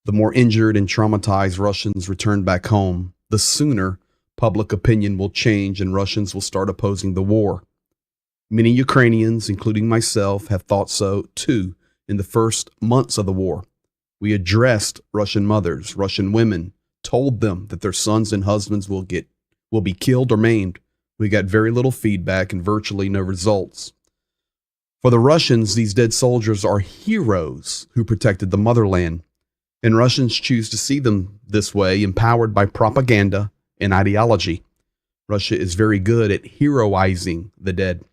Speaker 1: the more injured and traumatized Russians return back home, the sooner public opinion will change and Russians will start opposing the war. Many Ukrainians, including myself, have thought so too in the first months of the war. We addressed Russian mothers, Russian women, told them that their sons and husbands will be killed or maimed. We got very little feedback and virtually no results. For the Russians, these dead soldiers are heroes who protected the motherland, and Russians choose to see them this way, empowered by propaganda and ideology. Russia is very good at heroizing the dead.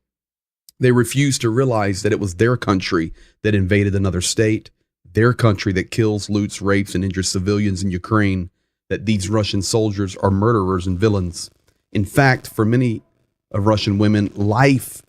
Speaker 1: They refuse to realize that it was their country that invaded another state, their country that kills, loots, rapes, and injures civilians in Ukraine, that these Russian soldiers are murderers and villains. In fact, for many of Russian women, life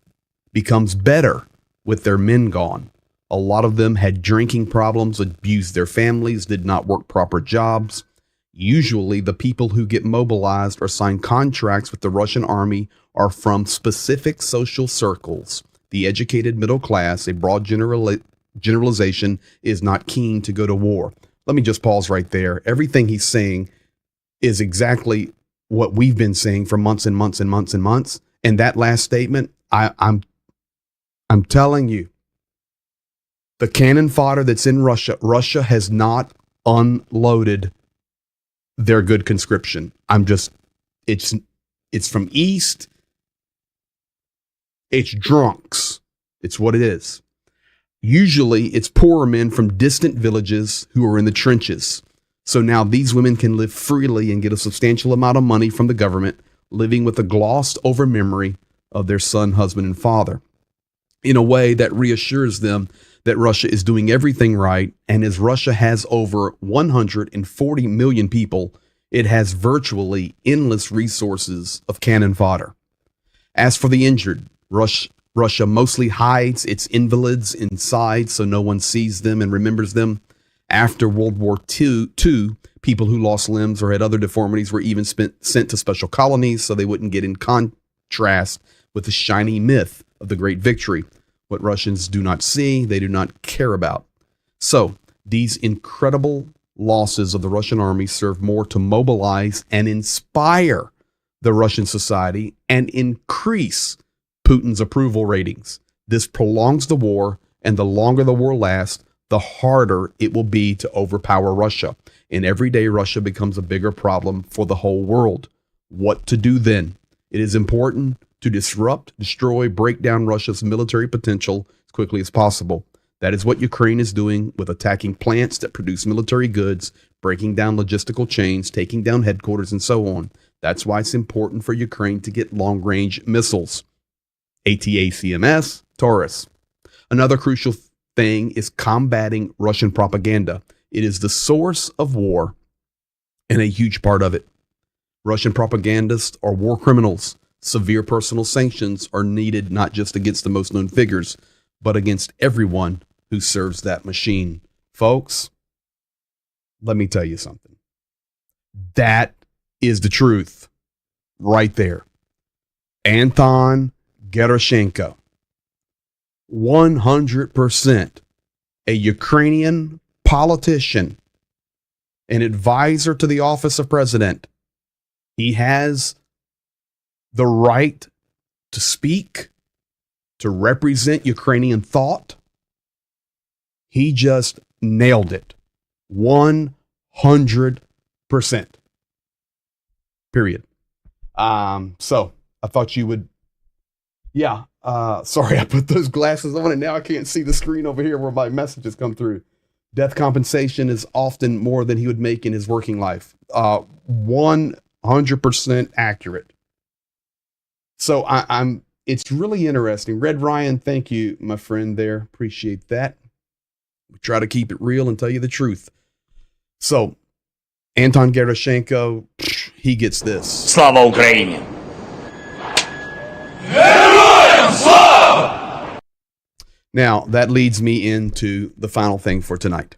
Speaker 1: becomes better with their men gone. A lot of them had drinking problems, abused their families, did not work proper jobs. Usually, the people who get mobilized or sign contracts with the Russian army are from specific social circles. The educated middle class, a broad generalization, is not keen to go to war. Let me just pause right there. Everything he's saying is exactly what we've been saying for months and months and months and months. And that last statement, I'm telling you, the cannon fodder that's in Russia, Russia has not unloaded their good conscription. It's from East. It's drunks. It's what it is. Usually it's poorer men from distant villages who are in the trenches. So now these women can live freely and get a substantial amount of money from the government, living with a glossed over memory of their son, husband, and father, in a way that reassures them that Russia is doing everything right. And as Russia has over 140 million people, it has virtually endless resources of cannon fodder. As for the injured, Russia mostly hides its invalids inside so no one sees them and remembers them. After World War II, people who lost limbs or had other deformities were even sent to special colonies so they wouldn't get in contrast with the shiny myth of the great victory. What Russians do not see, they do not care about. So these incredible losses of the Russian army serve more to mobilize and inspire the Russian society and increase Putin's approval ratings. This prolongs the war, and the longer the war lasts, the harder it will be to overpower Russia. And every day Russia becomes a bigger problem for the whole world. What to do then? It is important to disrupt, destroy, break down Russia's military potential as quickly as possible. That is what Ukraine is doing with attacking plants that produce military goods, breaking down logistical chains, taking down headquarters, and so on. That's why it's important for Ukraine to get long-range missiles. ATACMS, Taurus. Another crucial thing is combating Russian propaganda. It is the source of war and a huge part of it. Russian propagandists are war criminals. Severe personal sanctions are needed not just against the most known figures, but against everyone who serves that machine. Folks, let me tell you something. That is the truth right there. Anton Gerashenko, 100% a Ukrainian politician, an advisor to the office of president. He has the right to speak, to represent Ukrainian thought. He just nailed it. 100%. Period. So I thought you would, sorry, I put those glasses on and now I can't see the screen over here where my messages come through. Death compensation is often more than he would make in his working life. 100% accurate. So it's really interesting. Red Ryan, thank you, my friend there. Appreciate that. We try to keep it real and tell you the truth. So Anton Gerashenko, he gets this.
Speaker 4: Слава Україні!
Speaker 1: Now, that leads me into the final thing for tonight.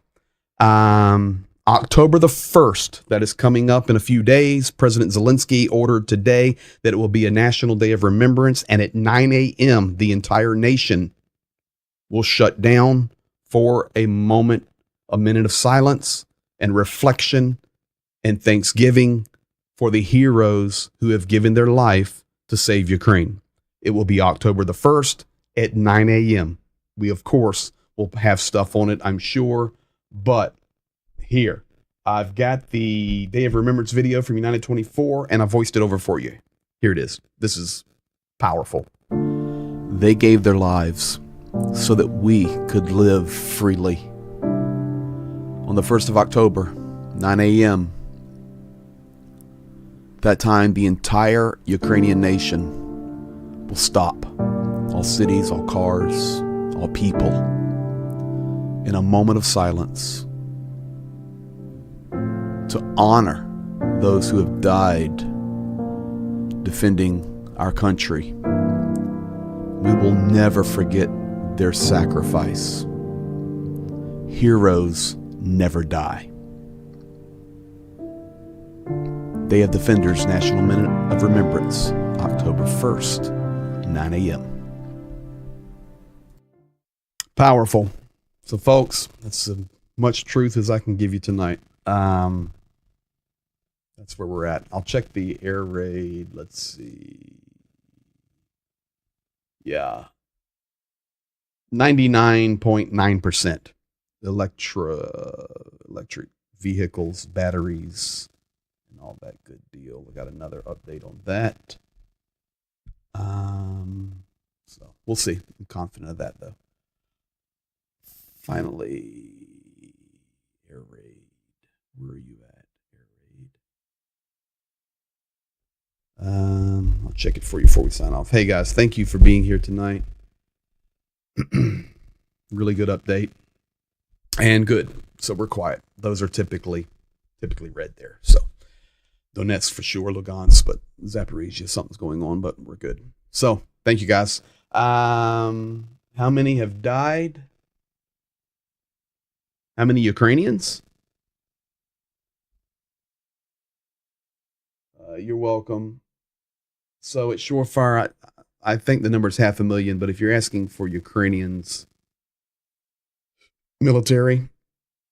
Speaker 1: October the 1st, that is coming up in a few days. President Zelensky ordered today that it will be a national day of remembrance, and at 9 a.m., the entire nation will shut down for a minute of silence and reflection and thanksgiving for the heroes who have given their life to save Ukraine. It will be October the 1st at 9 a.m. We, of course, will have stuff on it, I'm sure, but here, I've got the Day of Remembrance video from United 24, and I voiced it over for you. Here it is. This is powerful. They gave their lives so that we could live freely. On the 1st of October, 9 a.m., that time the entire Ukrainian nation will stop. All cities, all cars, all people, in a moment of silence, to honor those who have died defending our country. We will never forget their sacrifice. Heroes never die. Day of Defenders National Minute of Remembrance, October 1st, 9 a.m. Powerful. So, folks, that's as much truth as I can give you tonight. That's where we're at. I'll check the air raid. Let's see. Yeah. 99.9% electric vehicles, batteries, and all that good deal. We got another update on that. So we'll see. I'm confident of that, though. Finally, air raid. Where are you at, air raid? I'll check it for you before we sign off. Hey guys, thank you for being here tonight. Really good update. And good. So we're quiet. Those are typically red there. So Donetsk for sure, Lugansk, but Zaporizhia, something's going on, but we're good. So thank you guys. How many have died? How many Ukrainians? You're welcome. So at Surefire, I think the number is 500,000, but if you're asking for Ukrainians military,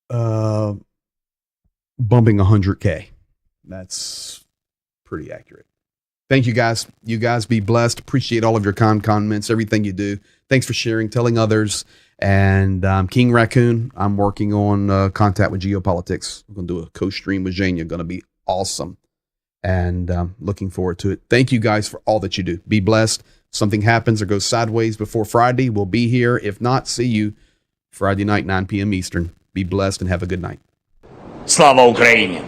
Speaker 1: bumping 100K. That's pretty accurate. Thank you guys. You guys be blessed. Appreciate all of your comments, everything you do. Thanks for sharing, telling others. And King Raccoon, I'm working on Contact with Geopolitics. We're going to do a co-stream with Zhenya. Going to be awesome. And looking forward to it. Thank you guys for all that you do. Be blessed. Something happens or goes sideways before Friday, we'll be here. If not, see you Friday night, 9 p.m. Eastern. Be blessed and have a good night.
Speaker 4: Слава Україні!